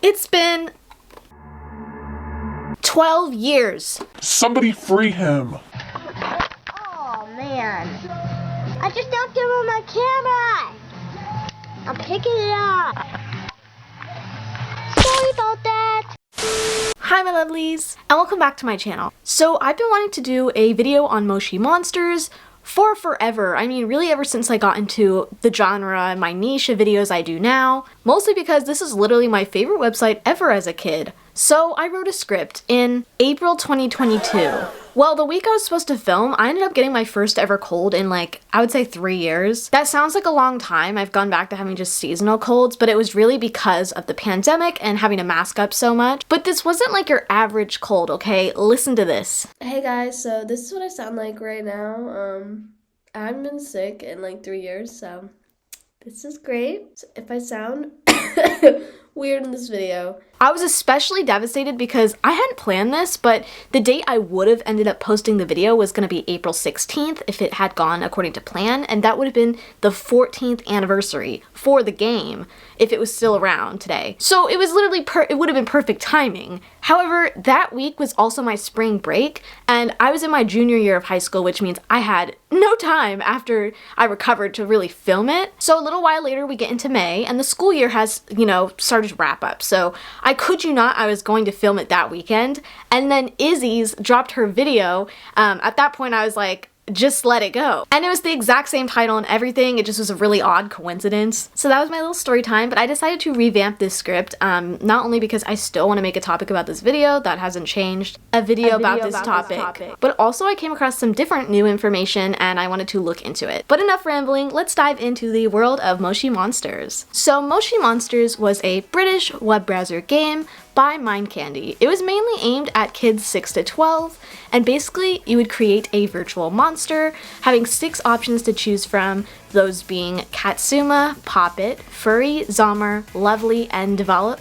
It's been 12 years. Somebody free him. Oh man. I just knocked over my camera. I'm picking it up. Sorry about that. Hi my lovelies, and welcome back to my channel. So I've been wanting to do a video on Moshi Monsters for forever. I mean, really ever since I got into the genre and my niche of videos I do now, mostly because this is literally my favorite website ever as a kid. So I wrote a script in April 2022. Well, the week I was supposed to film, I ended up getting my first ever cold in like, I would say 3 years. That sounds like a long time. I've gone back to having just seasonal colds, but it was really because of the pandemic and having to mask up so much. But this wasn't like your average cold, okay? Listen to this. Hey guys, so this is what I sound like right now. I haven't been sick in like 3 years, so this is great. So if I sound weird in this video, I was especially devastated because I hadn't planned this, but the date I would have ended up posting the video was going to be April 16th if it had gone according to plan, and that would have been the 14th anniversary for the game if it was still around today. So it was literally it would have been perfect timing. However, that week was also my spring break, and I was in my junior year of high school, which means I had no time after I recovered to really film it. So a little while later we get into May, and the school year has, started to wrap up. So I could you not, I was going to film it that weekend, and then Izzy's dropped her video. At that point I was like, just let it go. And it was the exact same title and everything. It just was a really odd coincidence. So that was my little story time, but I decided to revamp this script, not only because I still want to make a topic about this video, that hasn't changed, a video about this topic, but also I came across some different new information and I wanted to look into it. But enough rambling, let's dive into the world of Moshi Monsters. So Moshi Monsters was a British web browser game by Mind Candy. It was mainly aimed at kids 6 to 12, and basically you would create a virtual monster, having 6 options to choose from, those being Katsuma, Poppet, Furry, Zomer, Lovely, and Devalio.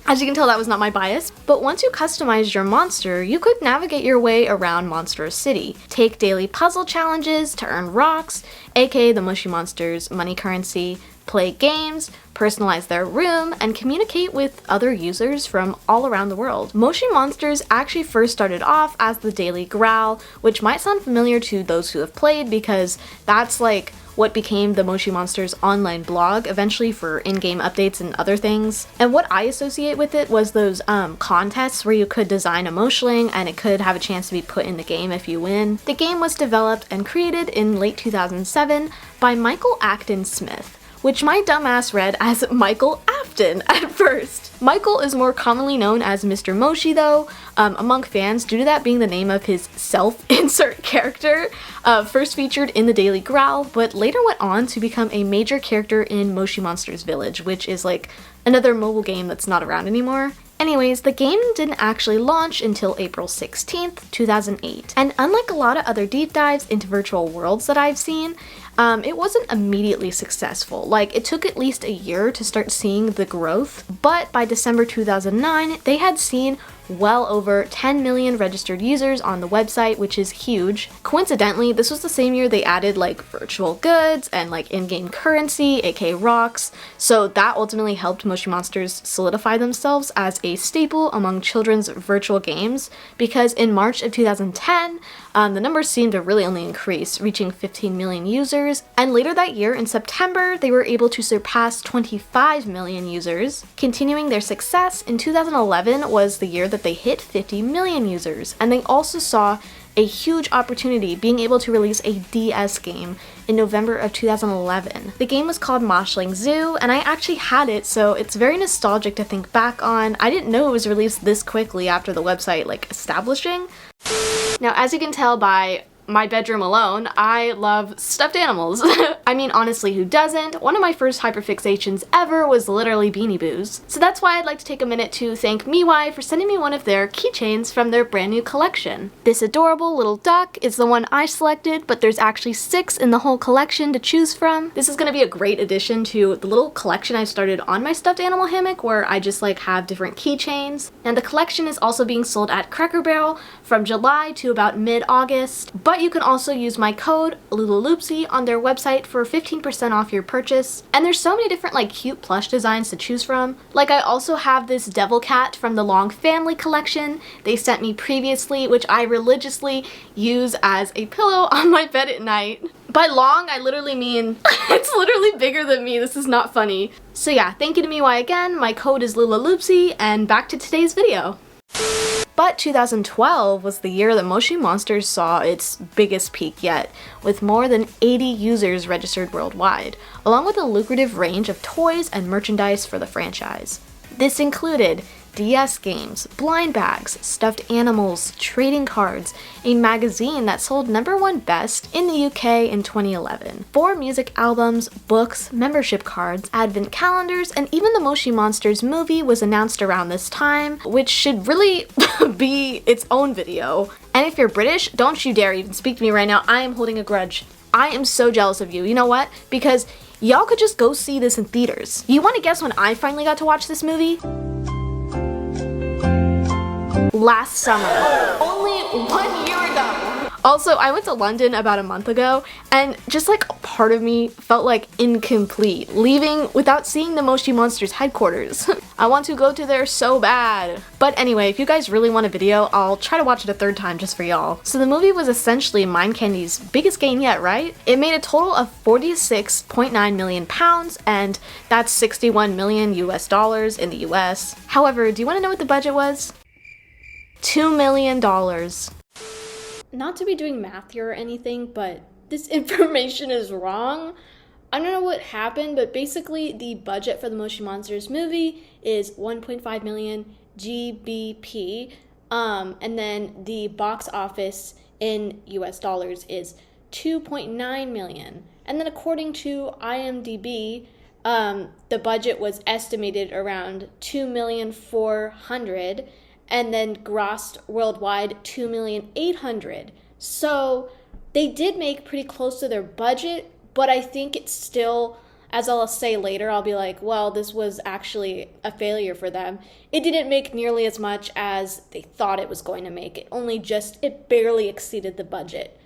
As you can tell, that was not my bias, but once you customized your monster, you could navigate your way around Monster City, take daily puzzle challenges to earn rocks, aka the Moshi Monsters money currency, play games, personalize their room, and communicate with other users from all around the world. Moshi Monsters actually first started off as the Daily Growl, which might sound familiar to those who have played because that's like what became the Moshi Monsters online blog eventually for in-game updates and other things. And what I associate with it was those contests where you could design a moshling and it could have a chance to be put in the game if you win. The game was developed and created in late 2007 by Michael Acton Smith, which my dumbass read as Michael Afton at first. Michael is more commonly known as Mr. Moshi though, among fans due to that being the name of his self-insert character, first featured in the Daily Growl, but later went on to become a major character in Moshi Monsters Village, which is like another mobile game that's not around anymore. Anyways, the game didn't actually launch until April 16th, 2008. And unlike a lot of other deep dives into virtual worlds that I've seen, it wasn't immediately successful. Like, it took at least a year to start seeing the growth, but by December 2009, they had seen well over 10 million registered users on the website, which is huge. Coincidentally, this was the same year they added like virtual goods and like in-game currency, aka rocks, so that ultimately helped Moshi Monsters solidify themselves as a staple among children's virtual games, because in March of 2010, the numbers seemed to really only increase, reaching 15 million users, and later that year in September, they were able to surpass 25 million users. Continuing their success, in 2011 was the year that they hit 50 million users, and they also saw a huge opportunity being able to release a DS game in November of 2011. The game was called Moshling Zoo, and I actually had it, so it's very nostalgic to think back on. I didn't know it was released this quickly after the website establishing. Now, as you can tell by my bedroom alone, I love stuffed animals. I mean, honestly, who doesn't? One of my first hyperfixations ever was literally Beanie Boos. So that's why I'd like to take a minute to thank Mewaii for sending me one of their keychains from their brand new collection. This adorable little duck is the one I selected, but there's actually 6 in the whole collection to choose from. This is gonna be a great addition to the little collection I started on my stuffed animal hammock, where I just have different keychains. And the collection is also being sold at Cracker Barrel from July to about mid-August, but But you can also use my code lulaloopsey on their website for 15% off your purchase. And there's so many different like cute plush designs to choose from. Like I also have this devil cat from the Long Family collection they sent me previously, which I religiously use as a pillow on my bed at night. By long, I literally mean it's literally bigger than me. This is not funny. So yeah, thank you to Mewaii again. My code is lulaloopsey, and back to today's video. But 2012 was the year that Moshi Monsters saw its biggest peak yet, with more than 80 users registered worldwide, along with a lucrative range of toys and merchandise for the franchise. This included DS games, blind bags, stuffed animals, trading cards, a magazine that sold #1 best in the UK in 2011, 4 music albums, books, membership cards, advent calendars, and even the Moshi Monsters movie was announced around this time, which should really be its own video. And if you're British, don't you dare even speak to me right now. I am holding a grudge. I am so jealous of you. You know what? Because y'all could just go see this in theaters. You want to guess when I finally got to watch this movie? Last summer. Only 1 year ago. Also, I went to London about a month ago, and just like part of me felt like incomplete, leaving without seeing the Moshi Monsters headquarters. I want to go to there so bad. But anyway, if you guys really want a video, I'll try to watch it a third time just for y'all. So the movie was essentially Mind Candy's biggest gain yet, right? It made a total of £46.9 million, and that's $61 million US in the US. However, do you want to know what the budget was? $2 million. Not to be doing math here or anything, but this information is wrong. I don't know what happened, but basically the budget for the Moshi Monsters movie is 1.5 million GBP, and then the box office in US dollars is 2.9 million. And then according to IMDb, the budget was estimated around 2,400,000, and then grossed worldwide 2,800,000. So they did make pretty close to their budget, but I think it's still, as I'll say later, I'll be like, well, this was actually a failure for them. It didn't make nearly as much as they thought it was going to make. It barely exceeded the budget.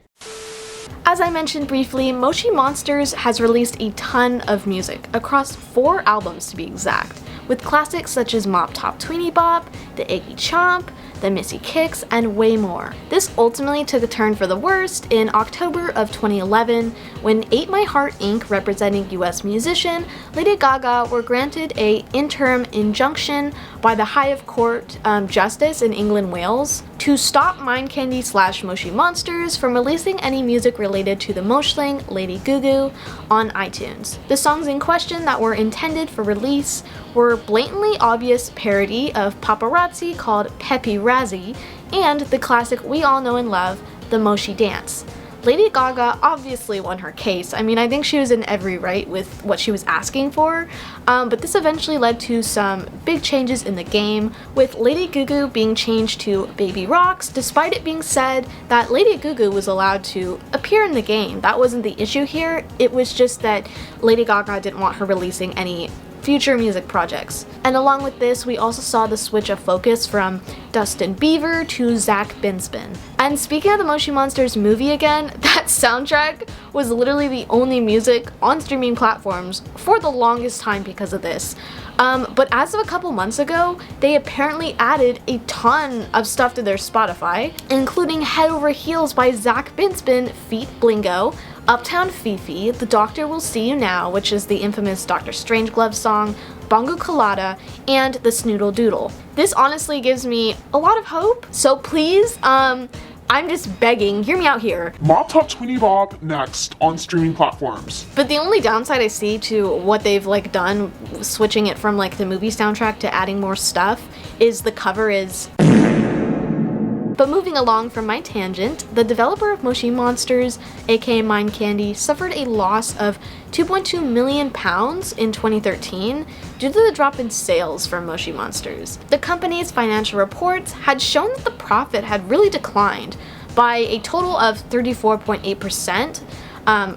As I mentioned briefly, Moshi Monsters has released a ton of music, across 4 albums to be exact, with classics such as Mop Top Tweeny Bop, The Eggy Chomp, The Missy Kicks, and way more. This ultimately took a turn for the worst in October of 2011 when 8 My Heart Inc., representing US musician Lady Gaga, were granted a interim injunction by the High Court Justice in England, Wales, to stop Mind Candy / Moshi Monsters from releasing any music related to the moshling Lady Gugu on iTunes. The songs in question that were intended for release were blatantly obvious parody of Paparazzi called Peppy Razzie and the classic we all know and love, the Moshi Dance. Lady Gaga obviously won her case. I mean, I think she was in every right with what she was asking for, but this eventually led to some big changes in the game, with Lady Gugu being changed to Baby Rocks, despite it being said that Lady Gugu was allowed to appear in the game. That wasn't the issue here, it was just that Lady Gaga didn't want her releasing any future music projects. And along with this, we also saw the switch of focus from Dustin Bieber to Zack Binspin. And speaking of the Moshi Monsters movie again, that soundtrack was literally the only music on streaming platforms for the longest time because of this. But as of a couple months ago, they apparently added a ton of stuff to their Spotify, including Head Over Heels by Zack Binspin feat. Blingo, Uptown Fifi, The Doctor Will See You Now, which is the infamous Dr. Strangelove song, Bongo Colada, and The Snoodle Doodle. This honestly gives me a lot of hope, so please, I'm just begging, hear me out here. Mop Top Tweeny Bop next on streaming platforms. But the only downside I see to what they've done, switching it from the movie soundtrack to adding more stuff, is the cover is... But moving along from my tangent, the developer of Moshi Monsters, aka Mind Candy, suffered a loss of £2.2 million in 2013 due to the drop in sales for Moshi Monsters. The company's financial reports had shown that the profit had really declined by a total of 34.8%,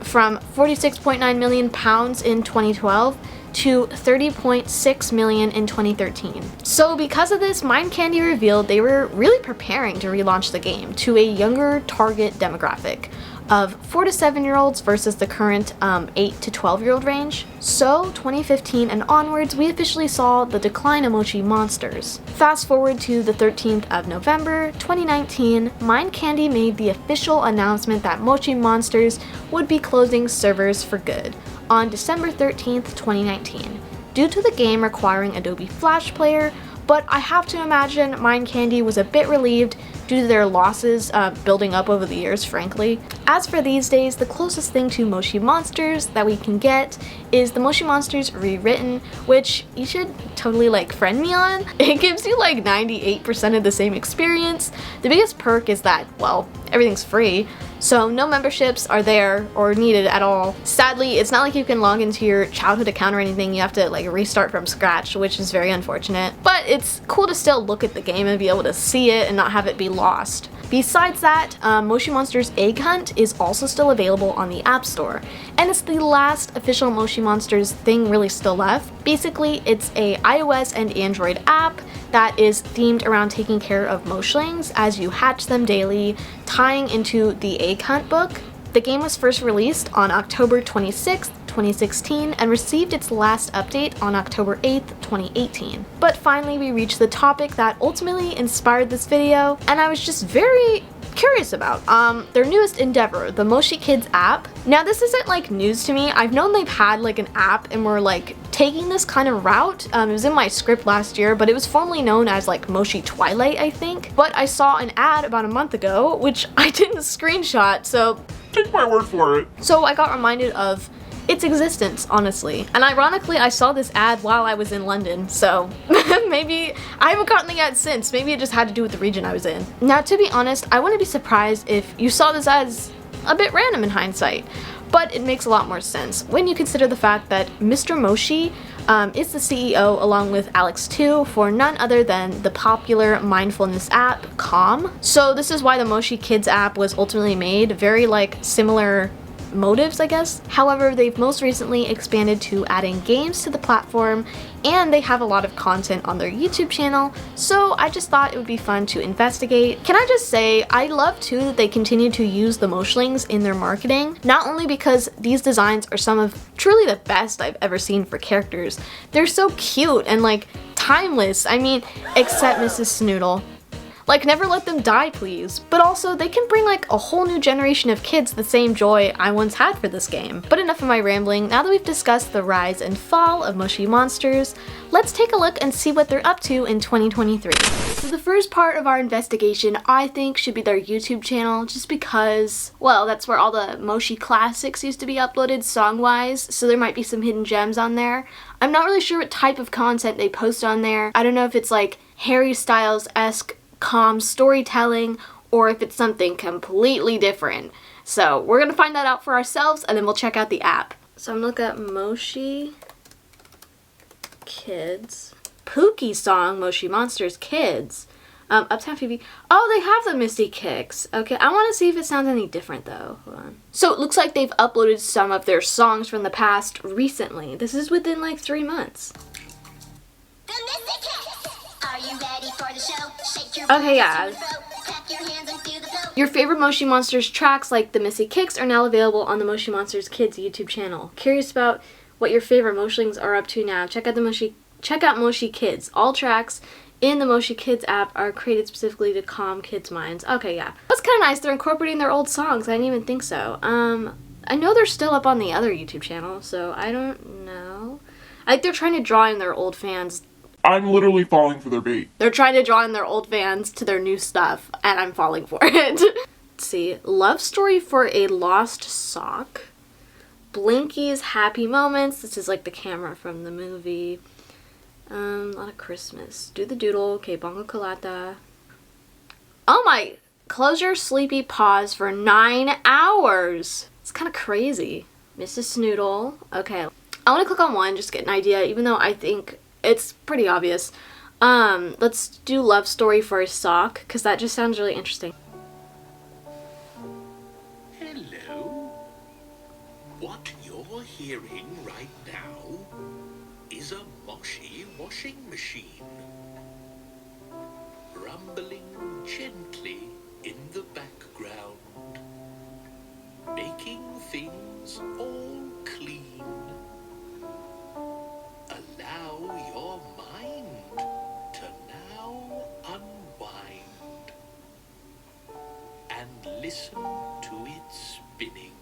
from £46.9 million in 2012 to 30.6 million in 2013. So because of this, Mind Candy revealed they were really preparing to relaunch the game to a younger target demographic of 4 to 7-year-olds versus the current 8 to 12-year-old range. So 2015 and onwards, we officially saw the decline of Moshi Monsters. Fast forward to the 13th of November 2019, Mind Candy made the official announcement that Moshi Monsters would be closing servers for good on December 13th, 2019, due to the game requiring Adobe Flash Player, but I have to imagine Mind Candy was a bit relieved due to their losses building up over the years, frankly. As for these days, the closest thing to Moshi Monsters that we can get is the Moshi Monsters Rewritten, which you should totally like friend me on. It gives you like 98% of the same experience. The biggest perk is that, well, everything's free, so no memberships are there or needed at all. Sadly, it's not like you can log into your childhood account or anything. You have to like restart from scratch, which is very unfortunate. But it's cool to still look at the game and be able to see it and not have it be lost. Besides that, Moshi Monsters Egg Hunt is also still available on the App Store, and it's the last official Moshi Monsters thing really still left. Basically, it's a iOS and Android app that is themed around taking care of moshlings as you hatch them daily, tying into the Egg Hunt book. The game was first released on October 26th, 2016 and received its last update on October 8th, 2018. But finally we reached the topic that ultimately inspired this video, and I was just very curious about their newest endeavor, the Moshi Kids App. Now this isn't like news to me. I've known they've had like an app and were like taking this kind of route. It was in my script last year, but it was formerly known as like Moshi Twilight, I think. But I saw an ad about a month ago, which I didn't screenshot, so Take my word for it. So I got reminded of its existence, honestly. And ironically, I saw this ad while I was in London, so maybe I haven't gotten the ad since. Maybe it just had to do with the region I was in. Now, to be honest, I wouldn't be surprised if you saw this as a bit random in hindsight, but it makes a lot more sense when you consider the fact that Mr. Moshi is the CEO along with Alex 2 for none other than the popular mindfulness app Calm. So this is why the Moshi Kids app was ultimately made, very like similar motives, I guess. However, they've most recently expanded to adding games to the platform, and they have a lot of content on their YouTube channel, so I just thought it would be fun to investigate. Can I just say, I love too that they continue to use the moshlings in their marketing, not only because these designs are some of truly the best I've ever seen for characters. They're so cute and like timeless. I mean, except Mrs. Snoodle. Like, never let them die, please. But also, they can bring like a whole new generation of kids the same joy I once had for this game. But enough of my rambling. Now that we've discussed the rise and fall of Moshi Monsters, let's take a look and see what they're up to in 2023. So the first part of our investigation, I think, should be their YouTube channel, just because, well, that's where all the Moshi classics used to be uploaded song-wise, so there might be some hidden gems on there. I'm not really sure what type of content they post on there. I don't know if it's like Harry Styles-esque calm storytelling or if it's something completely different. So we're gonna find that out for ourselves, and then we'll check out the app. So I'm looking at Moshi Kids. Pookie song, Moshi Monsters Kids. Uptown TV. Oh, they have the Misty Kicks. Okay, I want to see if it sounds any different though. Hold on. So it looks like they've uploaded some of their songs from the past recently. This is within like 3 months. The Misty Kicks. Are you ready for the show? Shake your Okay, yeah. clap your hands and feel the flow. Your favorite Moshi Monsters tracks like the Missy Kicks are now available on the Moshi Monsters Kids YouTube channel. Curious about what your favorite moshlings are up to now? Check out Moshi Kids. All tracks in the Moshi Kids app are created specifically to calm kids' minds. Okay, yeah. That's kind of nice. They're incorporating their old songs. I didn't even think so. I know they're still up on the other YouTube channel, so I don't know. I think they're trying to draw in their old fans. I'm literally falling for their bait. They're trying to draw in their old fans to their new stuff, and I'm falling for it. Let's see. Love Story for a Lost Sock. Blinky's Happy Moments. This is like the camera from the movie. A lot of Christmas. Do the Doodle. Okay, Bongo Colada. Oh my! Close your sleepy paws for 9 hours. It's kind of crazy. Mrs. Snoodle. Okay. I want to click on one just to get an idea, even though I think it's pretty obvious. Let's do Love Story for a Sock, because that just sounds really interesting. Hello. What you're hearing right now Moshi washing machine, rumbling gently in the background, making things all clean. Allow your mind to now unwind and listen to it spinning.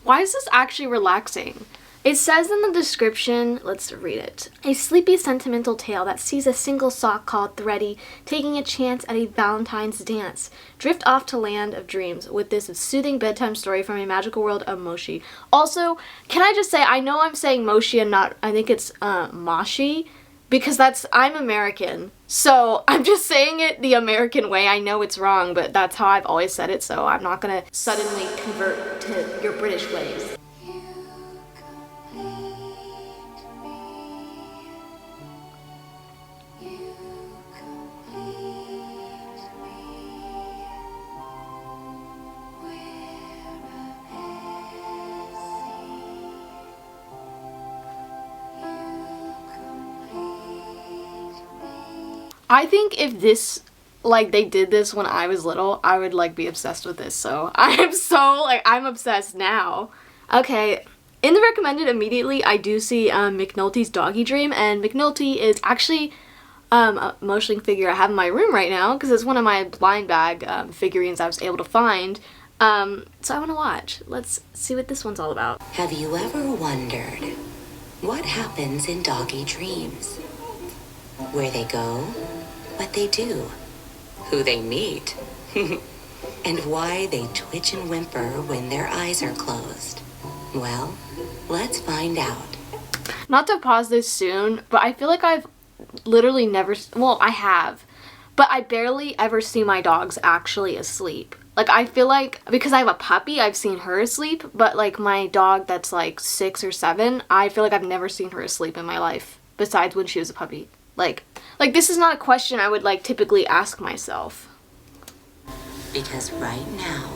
Why is this actually relaxing? It says in the description, let's read it. A sleepy, sentimental tale that sees a single sock called Thready taking a chance at a Valentine's dance. Drift off to land of dreams with this soothing bedtime story from a magical world of Moshi. Also, can I just say, I know I'm saying Moshi and not, I think it's Moshi, because I'm American. So I'm just saying it the American way. I know it's wrong, but that's how I've always said it, so I'm not gonna suddenly convert to your British ways. I think if this, like, they did this when I was little, I would, like, be obsessed with this. So I'm obsessed now. Okay, in the recommended immediately, I do see McNulty's Doggy Dream, and McNulty is actually a moshling figure I have in my room right now because it's one of my blind bag figurines I was able to find. So I want to watch. Let's see what this one's all about. Have you ever wondered what happens in doggy dreams? Where they go, what they do, who they meet, and why they twitch and whimper when their eyes are closed? Well, let's find out. Not to pause this soon, but I feel like I've literally never, well, I have, but I barely ever see my dogs actually asleep. Like, I feel like, because I have a puppy, I've seen her asleep, but like my dog that's like 6 or 7, I feel like I've never seen her asleep in my life, besides when she was a puppy. Like this is not a question I would like typically ask myself. Because right now,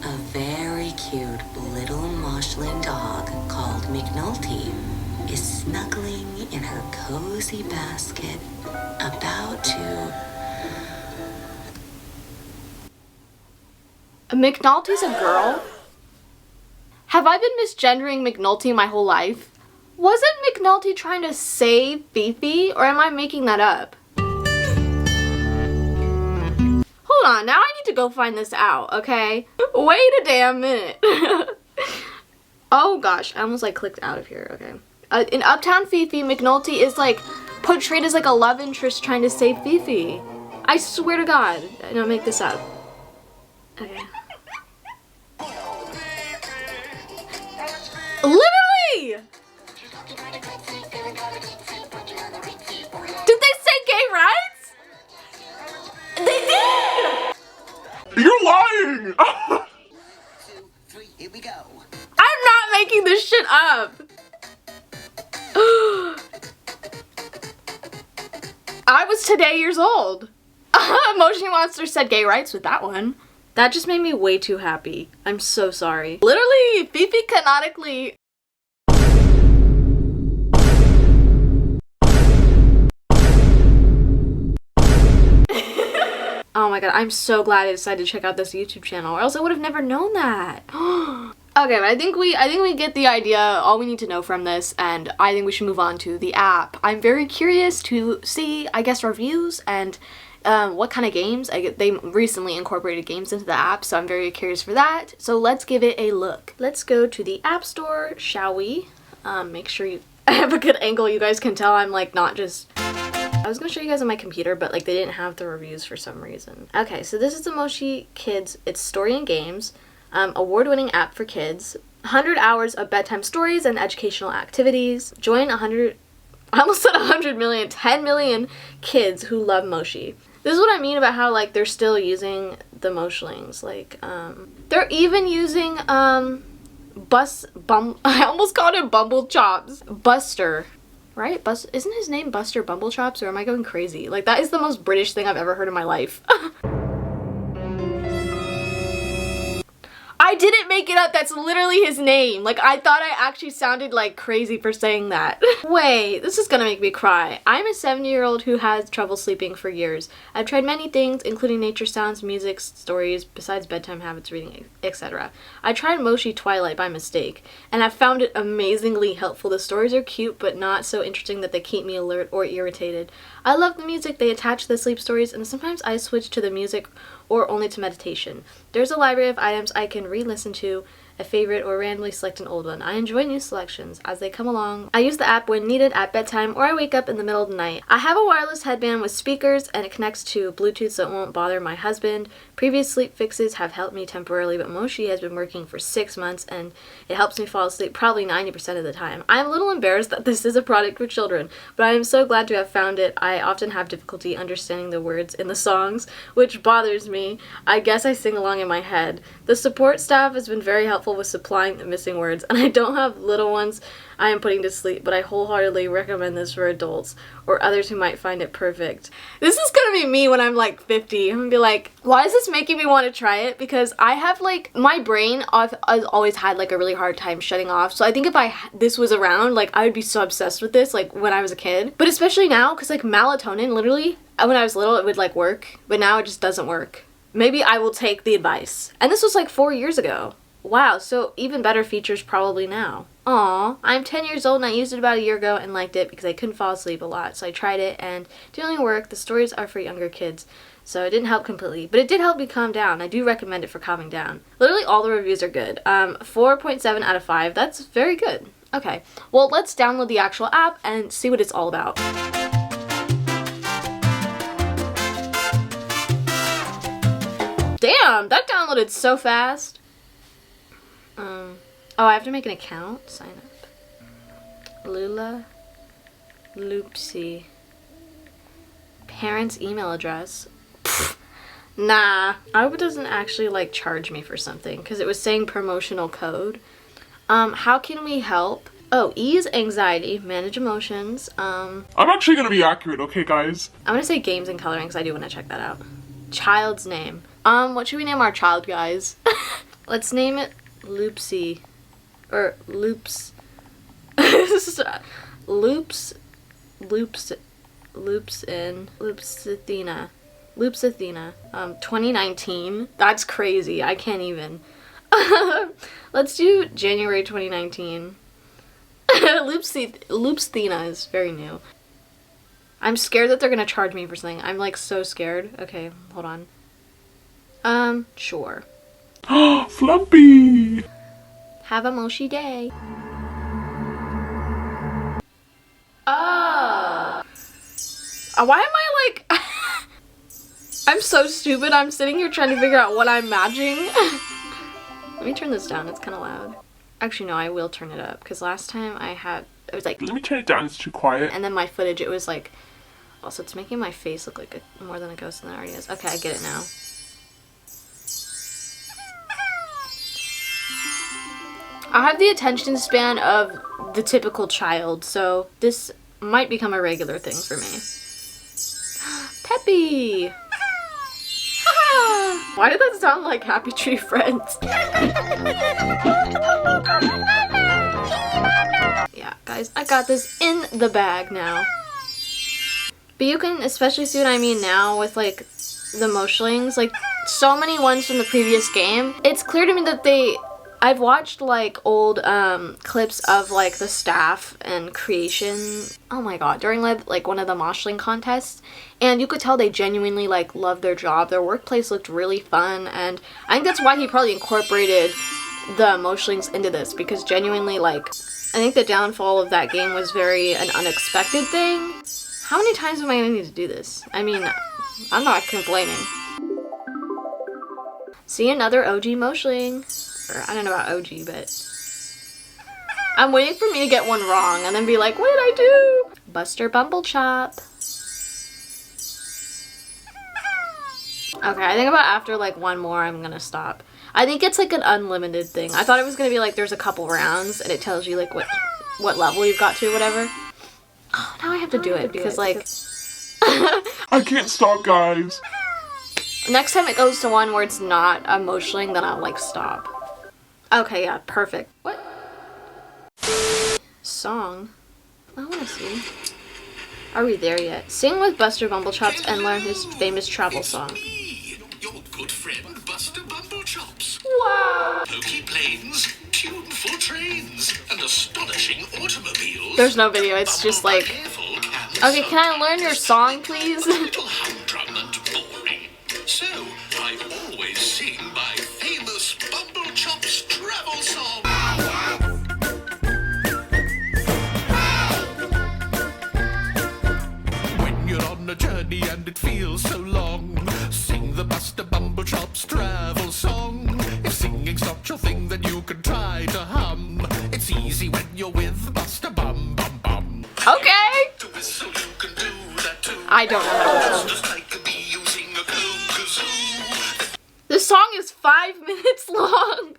a very cute little moshling dog called McNulty is snuggling in her cozy basket, about to... McNulty's a girl? Have I been misgendering McNulty my whole life? Wasn't McNulty trying to save Fifi, or am I making that up? Hold on, now I need to go find this out, okay? Wait a damn minute. Oh gosh, I almost like clicked out of here, okay. In Uptown Fifi, McNulty is like portrayed as like a love interest trying to save Fifi. I swear to God, I don't make this up. Okay. Literally! Did they say gay rights? They did! You're lying! 2, 3, here we go. I'm not making this shit up. I was today years old. Moshi Monsters said gay rights with that one. That just made me way too happy. I'm so sorry. Literally, Fifi canonically... Oh my god, I'm so glad I decided to check out this YouTube channel, or else I would have never known that. Okay, but I think we get the idea, all we need to know from this, and I think we should move on to the app. I'm very curious to see, I guess, reviews and what kind of games. They recently incorporated games into the app, so I'm very curious for that. So let's give it a look. Let's go to the App Store, shall we? Make sure you I have a good angle. You guys can tell I'm like not just... I was gonna show you guys on my computer, but like they didn't have the reviews for some reason. Okay, so this is the Moshi Kids. It's story and games. Award-winning app for kids. 100 hours of bedtime stories and educational activities. Join 100... I almost said 100 million. 10 million kids who love Moshi. This is what I mean about how like they're still using the moshlings. Like, they're even using, I almost called him Bumble Chops. Buster. Right? Isn't his name Buster Bumblechops, or am I going crazy? Like, that is the most British thing I've ever heard in my life. I I didn't make it up. That's literally his name. Like, I thought I actually sounded like crazy for saying that. Wait, this is gonna make me cry. I'm a 70-year-old who has trouble sleeping for years. I've tried many things, including nature sounds, music, stories, besides bedtime habits, reading, etc. I tried Moshi Twilight by mistake, and I found it amazingly helpful. The stories are cute, but not so interesting that they keep me alert or irritated. I love the music they attach to the sleep stories, and sometimes I switch to the music or only to meditation. There's a library of items I can re-listen to, a favorite, or randomly select an old one. I enjoy new selections as they come along. I use the app when needed at bedtime or I wake up in the middle of the night. I have a wireless headband with speakers and it connects to Bluetooth so it won't bother my husband. Previous sleep fixes have helped me temporarily, but Moshi has been working for 6 months and it helps me fall asleep probably 90% of the time. I'm a little embarrassed that this is a product for children, but I am so glad to have found it. I often have difficulty understanding the words in the songs, which bothers me. I guess I sing along in my head. The support staff has been very helpful with supplying the missing words, and I don't have little ones I am putting to sleep, but I wholeheartedly recommend this for adults or others who might find it perfect. This is gonna be me when I'm like 50. I'm gonna be like, why is this making me want to try it? Because I have like, my brain I've always had like a really hard time shutting off, so I think if this was around, like I would be so obsessed with this like when I was a kid, but especially now because like melatonin, literally when I was little it would like work, but now it just doesn't work. Maybe I will take the advice. And this was like 4 years ago. Wow, so even better features probably now. Aw, I'm 10 years old and I used it about a year ago and liked it because I couldn't fall asleep a lot. So I tried it and it didn't really work. The stories are for younger kids, so it didn't help completely. But it did help me calm down. I do recommend it for calming down. Literally all the reviews are good. 4.7 out of 5. That's very good. Okay, well let's download the actual app and see what it's all about. Damn, that downloaded so fast. Oh, I have to make an account? Sign up. Lulaloopsey. Parents' email address. Pfft, nah. I hope it doesn't actually like charge me for something because it was saying promotional code. How can we help? Oh, ease anxiety, manage emotions. I'm actually gonna be accurate, okay, guys? I'm gonna say games and coloring because I do want to check that out. Child's name. What should we name our child, guys? Let's name it Loopsey. Or Loops. Loops Athena. 2019. That's crazy. I can't even. Let's do January 2019. Loopsthena is very new. I'm scared that they're gonna charge me for something. I'm like so scared. Okay, hold on. Sure. Flumpy! Have a Moshi day. Oh. Why am I like... I'm so stupid. I'm sitting here trying to figure out what I'm matching. Let me turn this down. It's kind of loud. Actually, no, I will turn it up. Because last time it was like... Let me turn it down. It's too quiet. And then my footage, it was like... Also, it's making my face look like more than a ghost than it already is. Okay, I get it now. I have the attention span of the typical child, so this might become a regular thing for me. Peppy! Why did that sound like Happy Tree Friends? Yeah, guys, I got this in the bag now. But you can especially see what I mean now with like the moshlings, like so many ones from the previous game. It's clear to me that I've watched like old clips of like the staff and creation, oh my god, during like one of the moshling contests, and you could tell they genuinely like loved their job. Their workplace looked really fun, and I think that's why he probably incorporated the moshlings into this, because genuinely like I think the downfall of that game was an unexpected thing. How many times am I gonna need to do this? I mean, I'm not complaining. See, another OG moshling. Or, I don't know about OG, but I'm waiting for me to get one wrong and then be like, what did I do? Buster Bumblechop. Okay, I think about after like one more, I'm gonna stop. I think it's like an unlimited thing. I thought it was gonna be like there's a couple rounds and it tells you like what level you've got to, whatever. Oh, now I have to do it because like... I can't stop, guys. Next time it goes to one where it's not a moshling, then I'll like stop. Okay, yeah, perfect. What? Song? I wanna see. Are we there yet? Sing with Buster Bumblechops and learn his famous travel song. Me, your good friend Buster Bumblechops. Wow! Pokey planes, tuneful trains, and astonishing automobiles. There's no video, it's just like... Okay, can I learn your song, please? A little humdrum and boring. So, I always sing my famous Bumblechops travel song. When you're on a journey and it feels so long, sing the Buster Bumblechops travel song. If singing's not your thing, then you can try to hum. It's easy when you're with Buster Bum Bum Bum. Okay! To whistle, you can do that too. I don't know how to sing. Just like a bee using a kazoo. This song is 5 minutes long.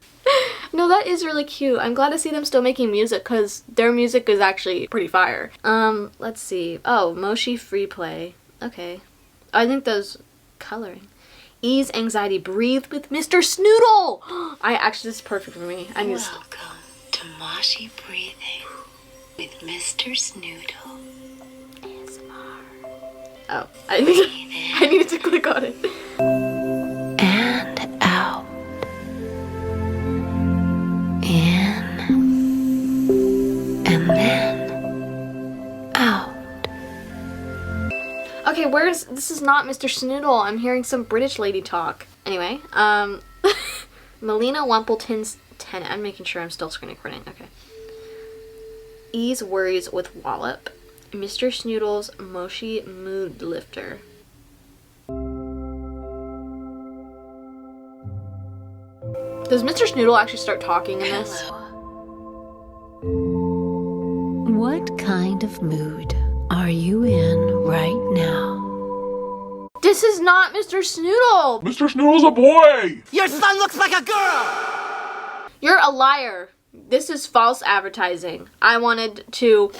No, that is really cute. I'm glad to see them still making music because their music is actually pretty fire. Let's see. Oh, Moshi Free Play. Okay. I think those coloring. Ease anxiety. Breathe with Mr. Snoodle. This is perfect for me. I need to... Welcome to Moshi Breathing with Mr. Snoodle. Oh, I needed to click on it. And out. In. And then out. Okay, this is not Mr. Snoodle. I'm hearing some British lady talk. Anyway, Melina Wumpleton's tenant. I'm making sure I'm still screen recording. Okay. Ease worries with Wallop. Mr. Snoodle's Moshi Mood Lifter. Does Mr. Snoodle actually start talking in this? What kind of mood are you in right now? This is not Mr. Snoodle! Mr. Snoodle's a boy! Your son looks like a girl! You're a liar. This is false advertising. I wanted to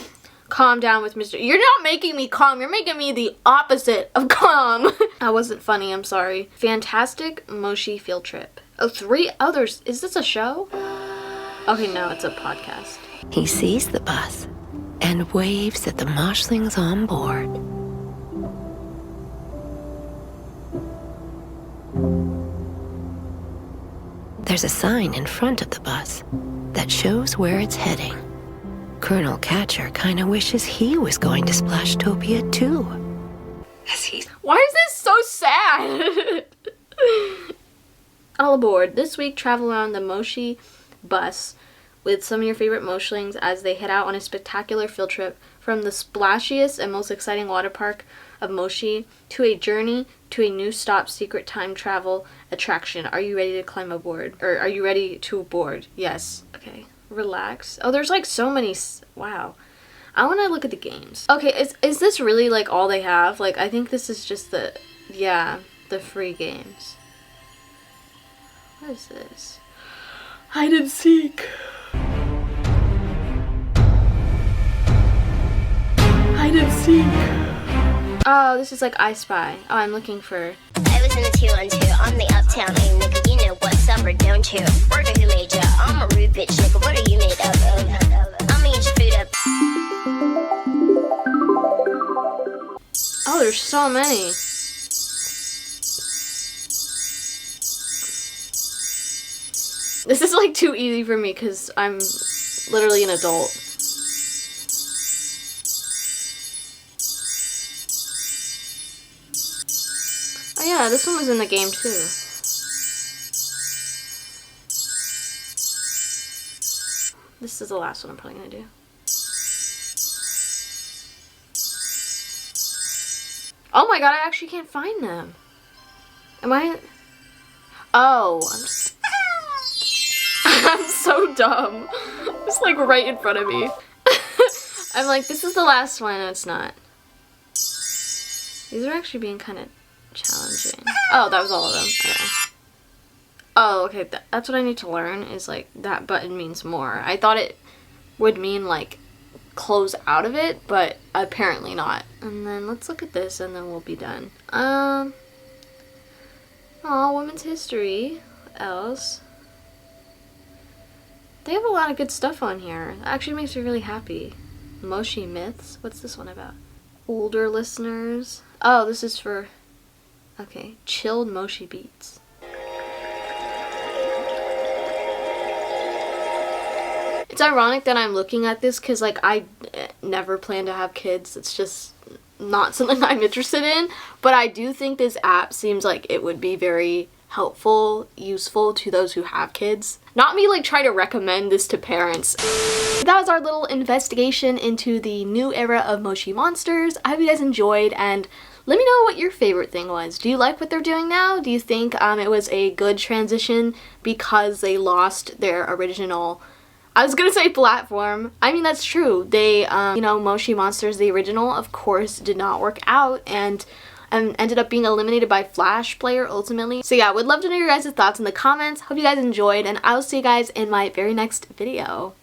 calm down with Mr. You're not making me calm. You're making me the opposite of calm. That wasn't funny. I'm sorry. Fantastic Moshi Field Trip. Oh, 3 others. Is this a show? Okay, no, it's a podcast. He sees the bus and waves at the moshlings on board. There's a sign in front of the bus that shows where it's heading. Colonel Catcher kinda wishes he was going to Splashtopia too. Why is this so sad? All aboard. This week, travel around the Moshi bus with some of your favorite moshlings as they head out on a spectacular field trip from the splashiest and most exciting water park of Moshi to a journey to a new stop secret time travel attraction. Are you ready to climb aboard? Or are you ready to board? Yes. Okay. Relax. Oh, there's like so many. Wow. I want to look at the games. Okay, is this really like all they have? Like, I think this is just the free games. What is this? Hide and seek. Hide and seek. Oh, this is like I Spy. Oh, I'm looking for... I was in the 212 on the uptown lane, nigga. You know what's up or don't you? Word who made ya? I'm a rude bitch, nigga. What are you made up of? I'ma eat your food up. Oh, there's so many. This is like too easy for me because I'm literally an adult. Oh yeah, this one was in the game too. This is the last one I'm probably gonna do. Oh my god, I actually can't find them. Am I? Oh, I'm just... I'm so dumb. It's like right in front of me. I'm like, this is the last one, and it's not. These are actually being kind of challenging. Oh, that was all of them. Okay. Oh, okay, that's what I need to learn, is like, that button means more. I thought it would mean like, close out of it, but apparently not. And then let's look at this, and then we'll be done. Oh, Women's History. What else? They have a lot of good stuff on here. It actually makes me really happy. Moshi Myths. What's this one about? Older listeners. Oh, this is for, okay, chilled Moshi beats. It's ironic that I'm looking at this because, like, I never plan to have kids. It's just not something I'm interested in. But I do think this app seems like it would be very helpful, useful to those who have kids. Not me, like, try to recommend this to parents. That was our little investigation into the new era of Moshi Monsters. I hope you guys enjoyed, and let me know what your favorite thing was. Do you like what they're doing now? Do you think it was a good transition because they lost their original, I was gonna say platform. I mean, that's true. They, you know, Moshi Monsters, the original, of course, did not work out and ended up being eliminated by Flash Player ultimately. So yeah, would love to know your guys' thoughts in the comments. Hope you guys enjoyed, and I will see you guys in my very next video.